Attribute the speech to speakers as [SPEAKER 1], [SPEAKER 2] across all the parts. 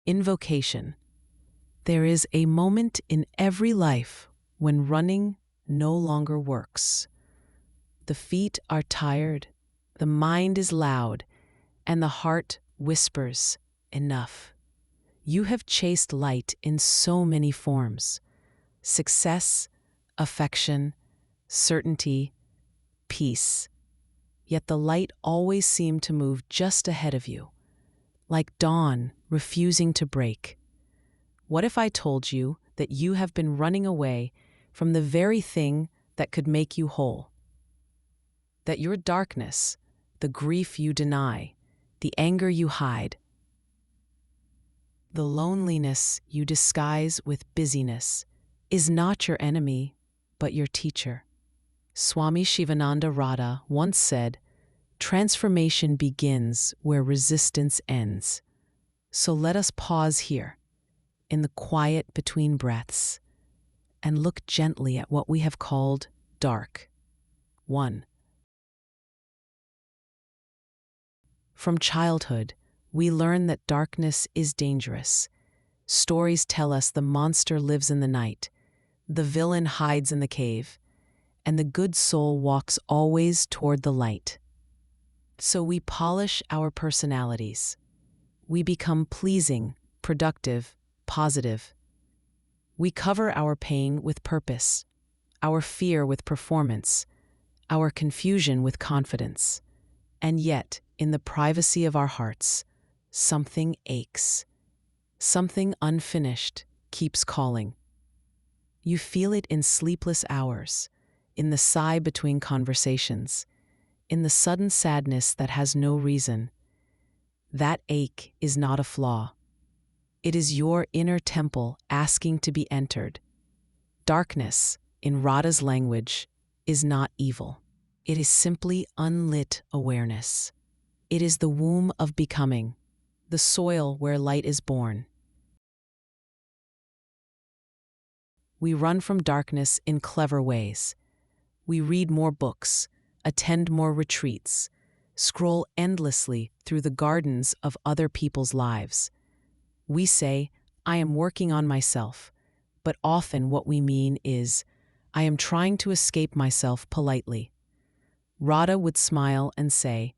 [SPEAKER 1] Invocation. There is a moment in every life when running no longer works. The feet are tired, the mind is loud, and the heart whispers, "Enough." You have chased light in so many forms: success, affection, certainty, peace. Yet the light always seemed to move just ahead of you, like dawn refusing to break. What if I told you that you have been running away from the very thing that could make you whole? That your darkness, the grief you deny, the anger you hide, the loneliness you disguise with busyness, is not your enemy, but your teacher. Swami Shivananda Radha once said, "Transformation begins where resistance ends." So let us pause here, in the quiet between breaths, and look gently at what we have called dark. 1. From childhood, we learn that darkness is dangerous. Stories tell us the monster lives in the night, the villain hides in the cave, and the good soul walks always toward the light. So we polish our personalities. We become pleasing, productive, positive. We cover our pain with purpose, our fear with performance, our confusion with confidence. And yet, in the privacy of our hearts, something aches. Something unfinished keeps calling. You feel it in sleepless hours, in the sigh between conversations, in the sudden sadness that has no reason. That ache is not a flaw. It is your inner temple asking to be entered. Darkness, in Radha's language, is not evil. It is simply unlit awareness. It is the womb of becoming, the soil where light is born. We run from darkness in clever ways. We read more books, attend more retreats, scroll endlessly through the gardens of other people's lives. We say, "I am working on myself," but often what we mean is, "I am trying to escape myself politely." Radha would smile and say,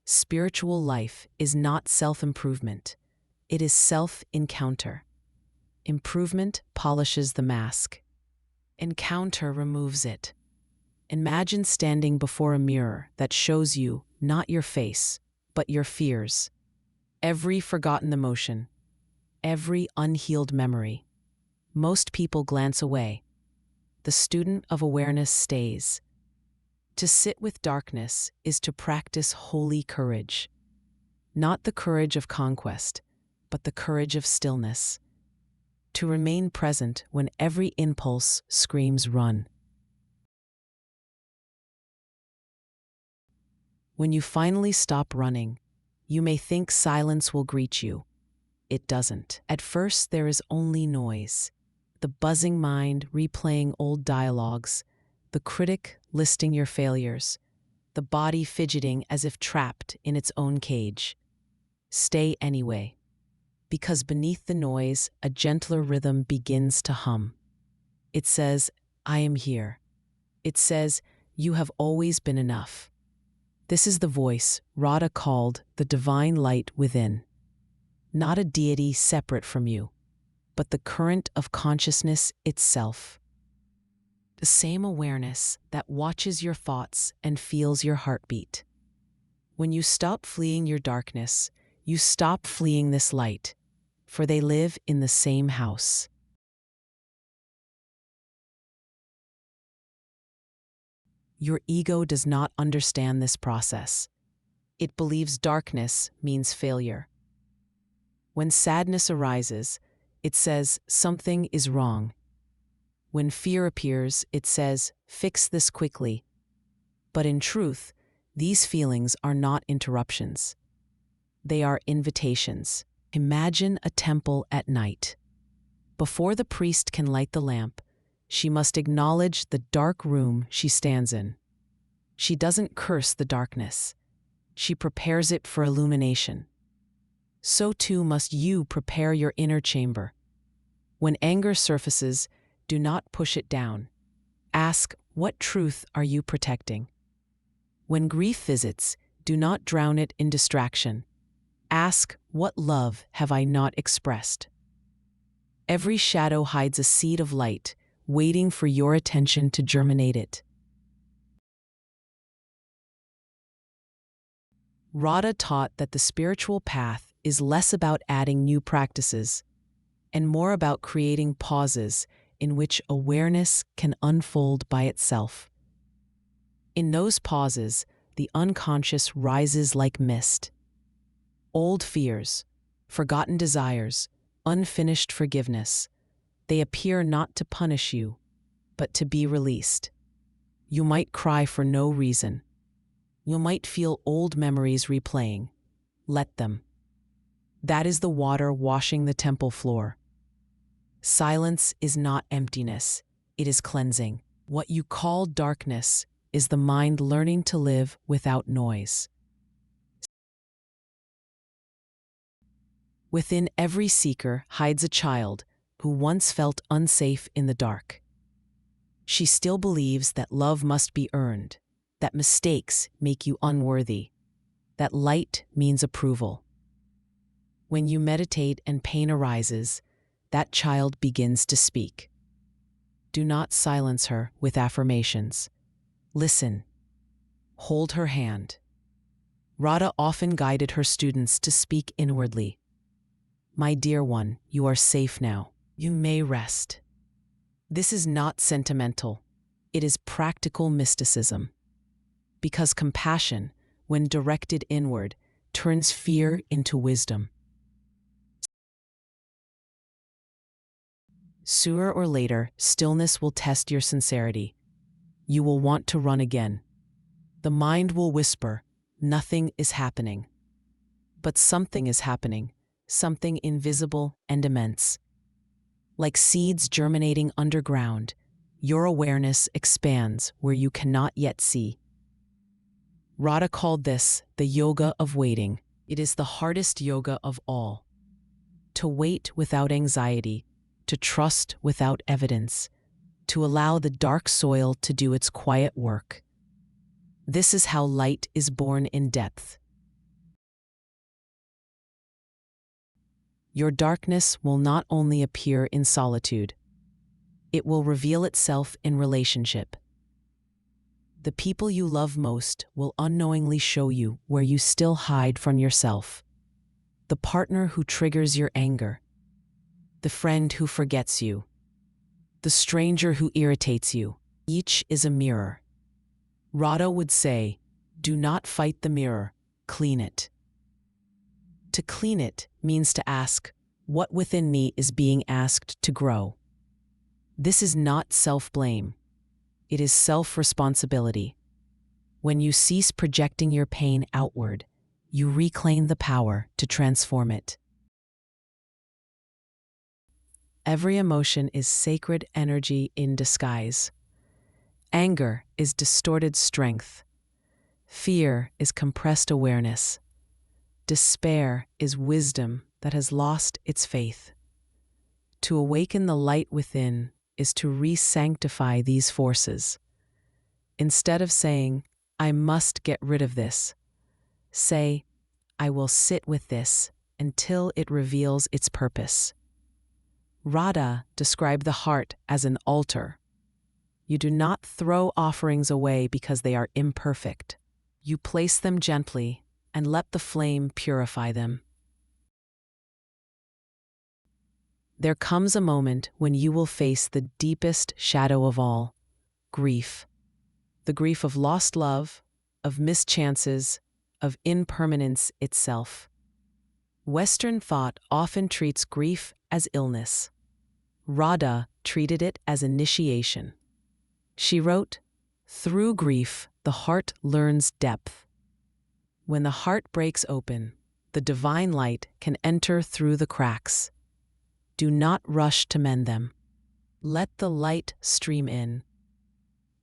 [SPEAKER 1] "Spiritual life is not self-improvement. It is self-encounter. Improvement polishes the mask. Encounter removes it. Imagine standing before a mirror that shows you not your face, but your fears. Every forgotten emotion, every unhealed memory. Most people glance away. The student of awareness stays. To sit with darkness is to practice holy courage. Not the courage of conquest, but the courage of stillness. To remain present when every impulse screams run. When you finally stop running, you may think silence will greet you. It doesn't. At first, there is only noise. The buzzing mind replaying old dialogues, the critic listing your failures, the body fidgeting as if trapped in its own cage. Stay anyway, because beneath the noise, a gentler rhythm begins to hum. It says, "I am here." It says, "You have always been enough." This is the voice Radha called the divine light within. Not a deity separate from you, but the current of consciousness itself. The same awareness that watches your thoughts and feels your heartbeat. When you stop fleeing your darkness, you stop fleeing this light, for they live in the same house. Your ego does not understand this process. It believes darkness means failure. When sadness arises, it says something is wrong. When fear appears, it says, "Fix this quickly." But in truth, these feelings are not interruptions. They are invitations. Imagine a temple at night. Before the priest can light the lamp, she must acknowledge the dark room she stands in. She doesn't curse the darkness. She prepares it for illumination. so too must you prepare your inner chamber. When anger surfaces, do not push it down. Ask, what truth are you protecting? When grief visits, do not drown it in distraction. Ask, what love have I not expressed? Every shadow hides a seed of light, waiting for your attention to germinate it. Radha taught that the spiritual path is less about adding new practices and more about creating pauses in which awareness can unfold by itself. In those pauses, the unconscious rises like mist. Old fears, forgotten desires, unfinished forgiveness, they appear not to punish you, but to be released. You might cry for no reason. You might feel old memories replaying. Let them. That is the water washing the temple floor. Silence is not emptiness, it is cleansing. What you call darkness is the mind learning to live without noise. Within every seeker hides a child who once felt unsafe in the dark. She still believes that love must be earned, that mistakes make you unworthy, that light means approval. When you meditate and pain arises, that child begins to speak. Do not silence her with affirmations. Listen. Hold her hand. Radha often guided her students to speak inwardly. My dear one, you are safe now. You may rest. This is not sentimental. It is practical mysticism. Because compassion, when directed inward, turns fear into wisdom. Sooner or later, stillness will test your sincerity. You will want to run again. The mind will whisper, nothing is happening. But something is happening, something invisible and immense. Like seeds germinating underground, your awareness expands where you cannot yet see. Radha called this the yoga of waiting. It is the hardest yoga of all. To wait without anxiety, to trust without evidence, to allow the dark soil to do its quiet work. This is how light is born in depth. Your darkness will not only appear in solitude, it will reveal itself in relationship. The people you love most will unknowingly show you where you still hide from yourself. The partner who triggers your anger, the friend who forgets you, the stranger who irritates you. Each is a mirror. Radha would say, do not fight the mirror, clean it. To clean it means to ask, what within me is being asked to grow? This is not self-blame. It is self-responsibility. When you cease projecting your pain outward, you reclaim the power to transform it. Every emotion is sacred energy in disguise. Anger is distorted strength. Fear is compressed awareness. Despair is wisdom that has lost its faith. To awaken the light within is to re-sanctify these forces. Instead of saying, I must get rid of this, say, I will sit with this until it reveals its purpose. Radha described the heart as an altar. You do not throw offerings away because they are imperfect. You place them gently and let the flame purify them. There comes a moment when you will face the deepest shadow of all, grief. The grief of lost love, of mischances, of impermanence itself. Western thought often treats grief as illness. Radha treated it as initiation. She wrote, through grief, the heart learns depth. When the heart breaks open, the divine light can enter through the cracks. Do not rush to mend them. Let the light stream in.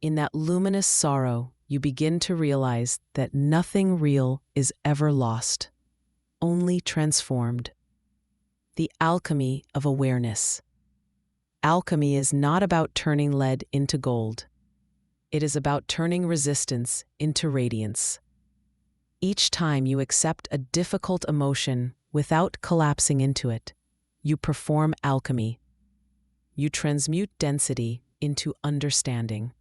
[SPEAKER 1] In that luminous sorrow, you begin to realize that nothing real is ever lost. only transformed. The alchemy of awareness. Alchemy is not about turning lead into gold. It is about turning resistance into radiance. Each time you accept a difficult emotion without collapsing into it, you perform alchemy. You transmute density into understanding.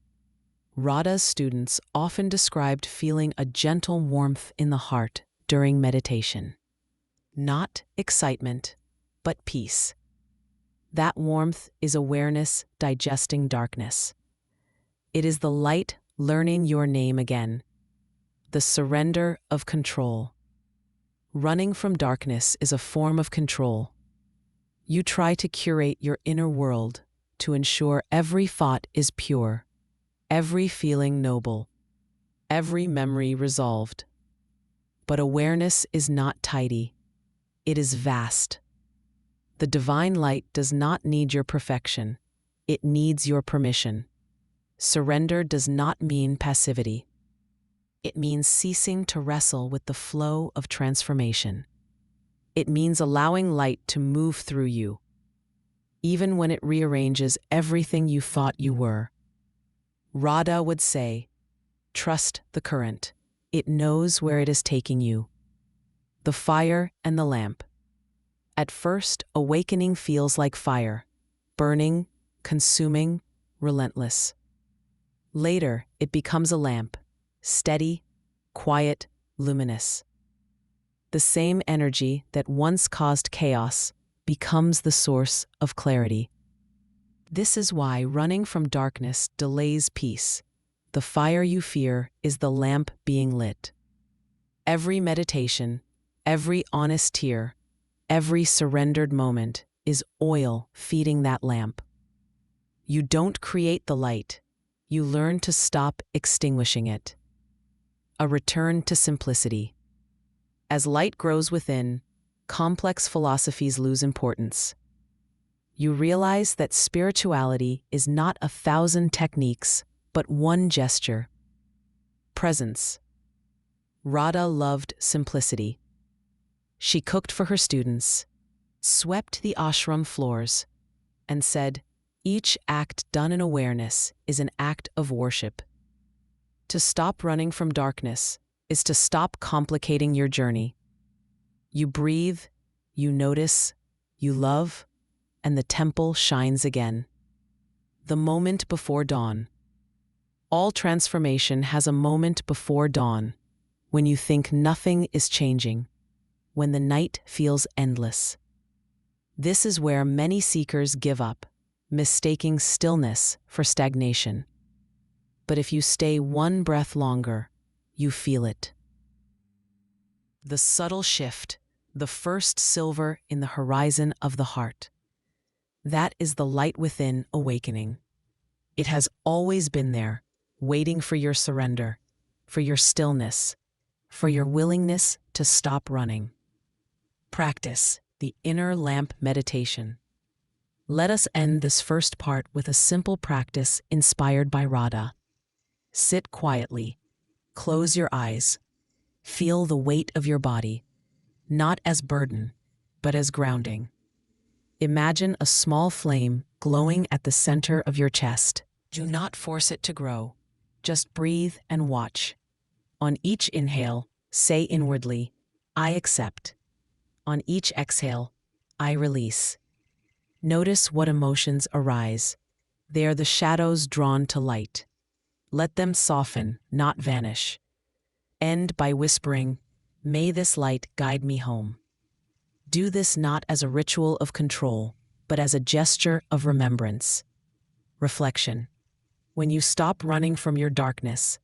[SPEAKER 1] Radha's students often described feeling a gentle warmth in the heart during meditation. Not excitement, but peace. That warmth is awareness digesting darkness. It is the light learning your name again. The surrender of control. Running from darkness is a form of control. You try to curate your inner world to ensure every thought is pure, every feeling noble, every memory resolved. But awareness is not tidy. It is vast. The divine light does not need your perfection. It needs your permission. Surrender does not mean passivity. It means ceasing to wrestle with the flow of transformation. It means allowing light to move through you, even when it rearranges everything you thought you were. Radha would say, "Trust the current. It knows where it is taking you." The fire and the lamp. At first, awakening feels like fire, burning, consuming, relentless. Later, it becomes a lamp, steady, quiet, luminous. The same energy that once caused chaos becomes the source of clarity. This is why running from darkness delays peace. The fire you fear is the lamp being lit. Every meditation, every honest tear, every surrendered moment is oil feeding that lamp. You don't create the light. You learn to stop extinguishing it. A return to simplicity. As light grows within, complex philosophies lose importance. You realize that spirituality is not 1,000 techniques, but one gesture. Presence. Radha loved simplicity. She cooked for her students, swept the ashram floors, and said, "Each act done in awareness is an act of worship." To stop running from darkness is to stop complicating your journey. You breathe, you notice, you love, and the temple shines again. The moment before dawn. All transformation has a moment before dawn, when you think nothing is changing, when the night feels endless. This is where many seekers give up, mistaking stillness for stagnation. But if you stay one breath longer, you feel it. The subtle shift, the first silver in the horizon of the heart. That is the light within awakening. It has always been there, waiting for your surrender, for your stillness, for your willingness to stop running. Practice the inner lamp meditation. Let us end this first part with a simple practice inspired by Radha. Sit quietly, close your eyes, feel the weight of your body, not as burden, but as grounding. Imagine a small flame glowing at the center of your chest. Do not force it to grow. Just breathe and watch. On each inhale, say inwardly, "I accept." On each exhale, "I release." Notice what emotions arise. They are the shadows drawn to light. Let them soften, not vanish. End by whispering, "May this light guide me home." Do this not as a ritual of control, but as a gesture of remembrance. Reflection. When you stop running from your darkness,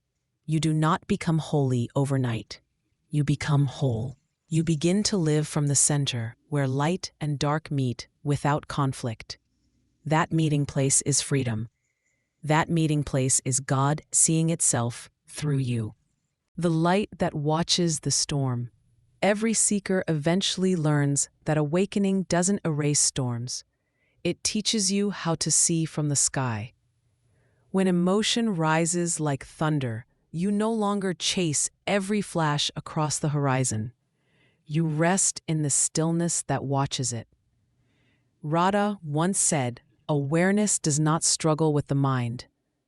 [SPEAKER 1] you do not become holy overnight. You become whole. You begin to live from the center, where light and dark meet without conflict. That meeting place is freedom. That meeting place is God seeing itself through you. The light that watches the storm. Every seeker eventually learns that awakening doesn't erase storms. It teaches you how to see from the sky. When emotion rises like thunder, you no longer chase every flash across the horizon. You rest in the stillness that watches it. Radha once said, "Awareness does not struggle with the mind.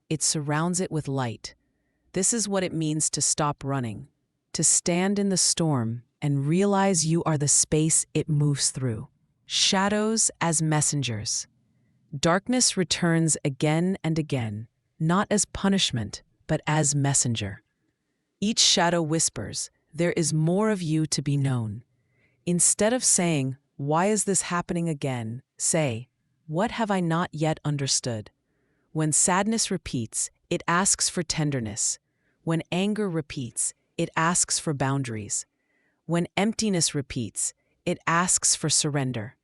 [SPEAKER 1] It surrounds it with light." This is what it means to stop running, to stand in the storm and realize you are the space it moves through. Shadows as messengers. Darkness returns again and again, not as punishment, but as messenger. Each shadow whispers, "There is more of you to be known." Instead of saying, "Why is this happening again?" say, "What have I not yet understood?" When sadness repeats, it asks for tenderness. When anger repeats, it asks for boundaries. When emptiness repeats, it asks for surrender.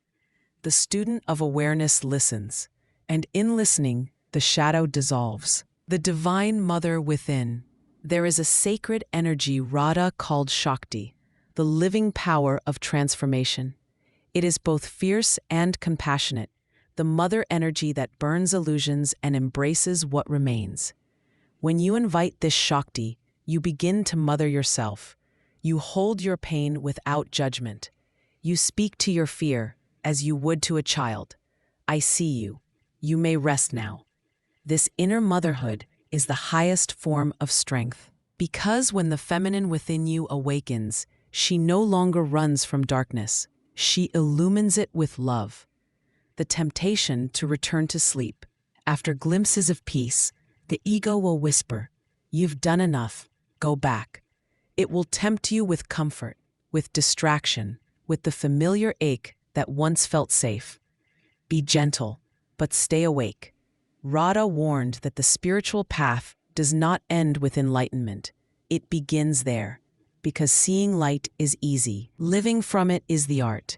[SPEAKER 1] The student of awareness listens, and in listening, the shadow dissolves. The Divine Mother within. There is a sacred energy Radha called Shakti, the living power of transformation. It is both fierce and compassionate, the mother energy that burns illusions and embraces what remains. When you invite this Shakti, you begin to mother yourself. You hold your pain without judgment. You speak to your fear as you would to a child. "I see you. You may rest now." This inner motherhood is the highest form of strength. Because when the feminine within you awakens, she no longer runs from darkness. She illumines it with love. The temptation to return to sleep. After glimpses of peace, the ego will whisper, "You've done enough, go back." It will tempt you with comfort, with distraction, with the familiar ache that once felt safe. Be gentle, but stay awake. Radha warned that the spiritual path does not end with enlightenment. It begins there, because seeing light is easy. Living from it is the art.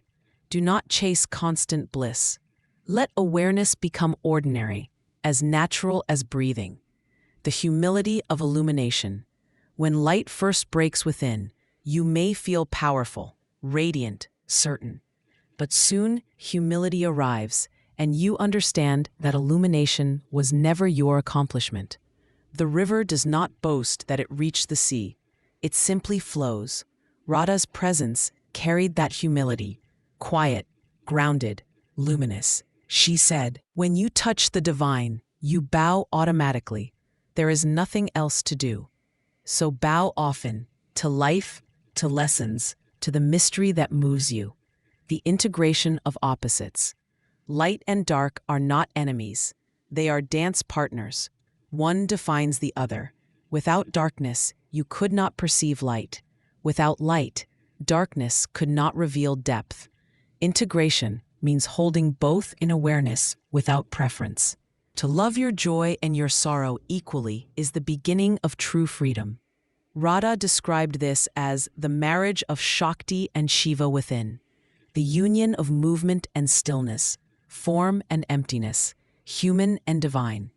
[SPEAKER 1] Do not chase constant bliss. Let awareness become ordinary, as natural as breathing. The humility of illumination. When light first breaks within, you may feel powerful, radiant, certain. But soon, humility arrives, and you understand that illumination was never your accomplishment. The river does not boast that it reached the sea. It simply flows. Radha's presence carried that humility, quiet, grounded, luminous. She said, "When you touch the divine, you bow automatically. There is nothing else to do. So bow often, to life, to lessons, to the mystery that moves you." The integration of opposites. Light and dark are not enemies. They are dance partners. One defines the other. Without darkness, you could not perceive light. Without light, darkness could not reveal depth. Integration means holding both in awareness without preference. To love your joy and your sorrow equally is the beginning of true freedom. Radha described this as the marriage of Shakti and Shiva within, the union of movement and stillness, form and emptiness, human and divine.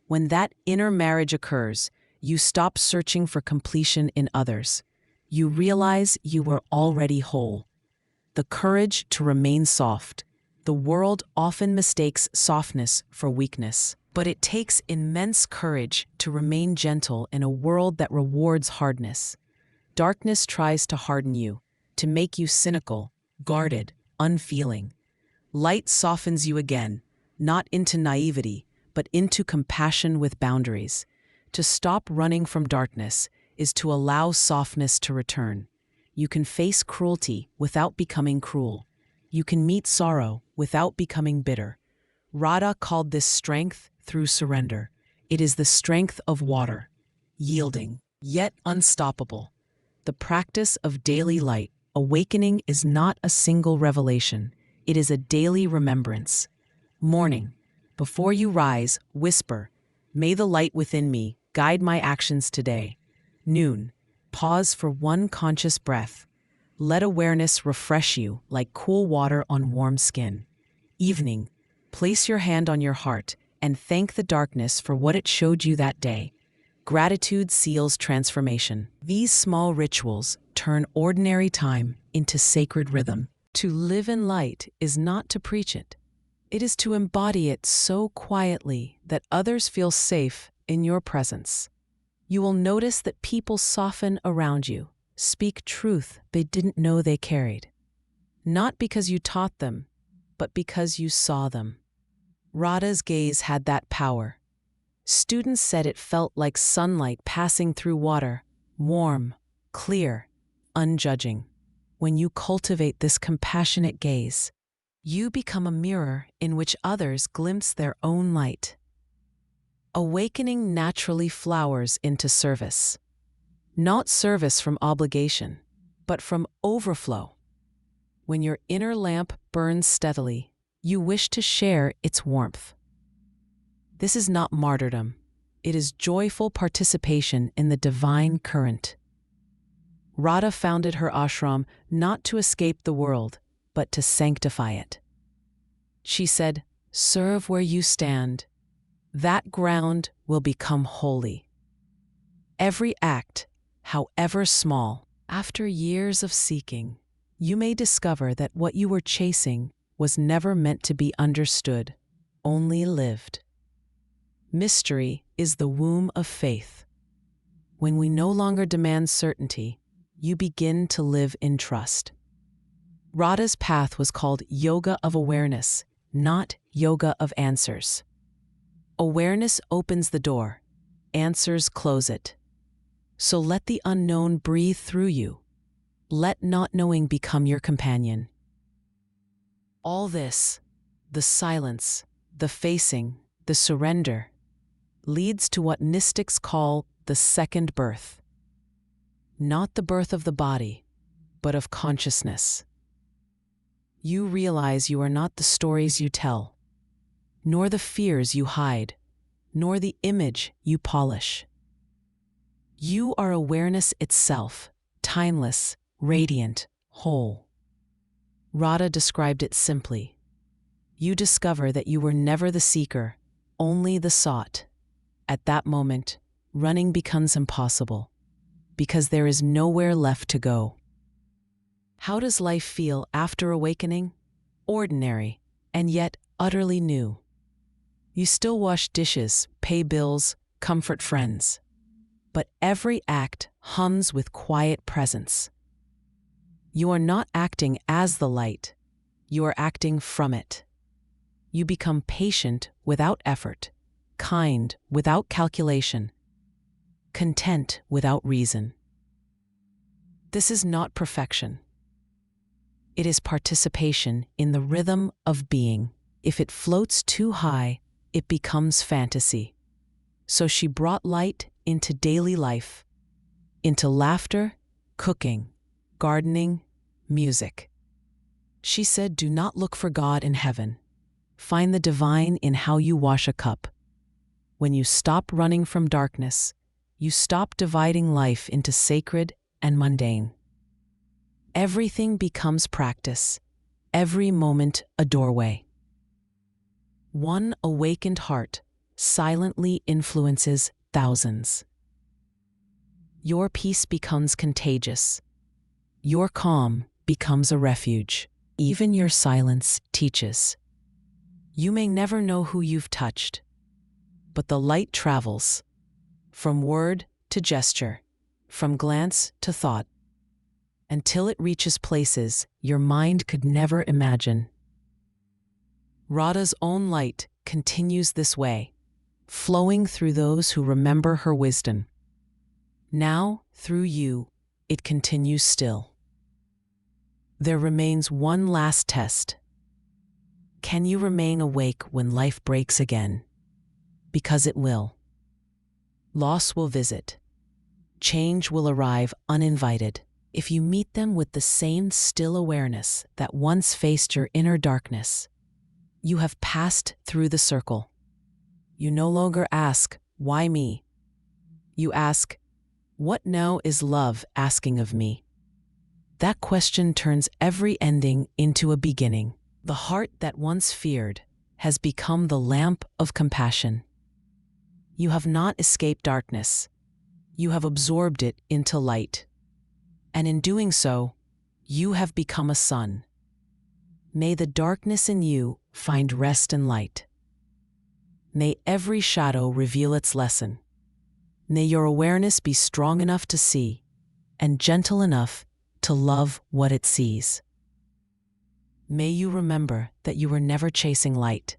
[SPEAKER 1] When that inner marriage occurs, you stop searching for completion in others. You realize you were already whole. The courage to remain soft. The world often mistakes softness for weakness, but it takes immense courage to remain gentle in a world that rewards hardness. Darkness tries to harden you, to make you cynical, guarded, unfeeling. Light softens you again, not into naivety, but into compassion with boundaries. To stop running from darkness is to allow softness to return. You can face cruelty without becoming cruel. You can meet sorrow without becoming bitter. Radha called this strength through surrender. It is the strength of water, yielding, yet unstoppable. The practice of daily light, awakening, is not a single revelation. It is a daily remembrance. Morning, before you rise, whisper, "May the light within me guide my actions today." Noon, pause for one conscious breath. Let awareness refresh you like cool water on warm skin. Evening, place your hand on your heart and thank the darkness for what it showed you that day. Gratitude seals transformation. These small rituals turn ordinary time into sacred rhythm. To live in light is not to preach it. It is to embody it so quietly that others feel safe in your presence. You will notice that people soften around you. speak truth they didn't know they carried. Not because you taught them, but because you saw them. Radha's gaze had that power. Students said it felt like sunlight passing through water, warm, clear, unjudging. When you cultivate this compassionate gaze, you become a mirror in which others glimpse their own light. Awakening naturally flowers into service. Not service from obligation, but from overflow. When your inner lamp burns steadily, you wish to share its warmth. This is not martyrdom. It is joyful participation in the divine current. Radha founded her ashram not to escape the world, but to sanctify it. She said, "Serve where you stand. That ground will become holy." Every act, however small, after years of seeking, you may discover that what you were chasing was never meant to be understood, only lived. Mystery is the womb of faith. When we no longer demand certainty, you begin to live in trust. Radha's path was called yoga of awareness, not yoga of answers. Awareness opens the door, answers close it. So let the unknown breathe through you. Let not knowing become your companion. All this, the silence, the facing, the surrender, leads to what mystics call the second birth. Not the birth of the body, but of consciousness. You realize you are not the stories you tell, nor the fears you hide, nor the image you polish. You are awareness itself, timeless, radiant, whole. Radha described it simply. You discover that you were never the seeker, only the sought. At that moment, running becomes impossible, because there is nowhere left to go. How does life feel after awakening? Ordinary, and yet utterly new. You still wash dishes, pay bills, comfort friends. But every act hums with quiet presence. You are not acting as the light, you are acting from it. You become patient without effort, kind without calculation, content without reason. This is not perfection. It is participation in the rhythm of being. If it floats too high, it becomes fantasy. So she brought light into daily life, into laughter, cooking, gardening, music. She said, "Do not look for God in heaven. Find the divine in how you wash a cup." When you stop running from darkness, you stop dividing life into sacred and mundane. Everything becomes practice, every moment a doorway. One awakened heart silently influences thousands. Your peace becomes contagious. Your calm becomes a refuge. Even your silence teaches. You may never know who you've touched, but the light travels from word to gesture, from glance to thought, until it reaches places your mind could never imagine. Radha's own light continues this way, flowing through those who remember her wisdom. Now, through you, it continues still. There remains one last test. Can you remain awake when life breaks again? Because it will. Loss will visit. Change will arrive uninvited. If you meet them with the same still awareness that once faced your inner darkness, you have passed through the circle. You no longer ask, "Why me?" You ask, "What now is love asking of me?" That question turns every ending into a beginning. The heart that once feared has become the lamp of compassion. You have not escaped darkness. You have absorbed it into light. And in doing so, you have become a sun. May the darkness in you find rest and light. May every shadow reveal its lesson. May your awareness be strong enough to see and gentle enough to love what it sees. May you remember that you were never chasing light.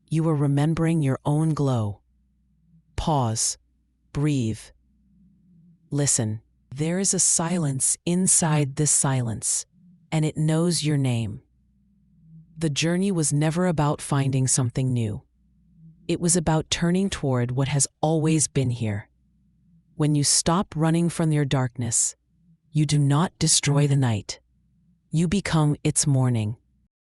[SPEAKER 1] You were remembering your own glow. Pause. Breathe. Listen. There is a silence inside this silence, and it knows your name. The journey was never about finding something new. It was about turning toward what has always been here. When you stop running from your darkness, you do not destroy the night. You become its morning.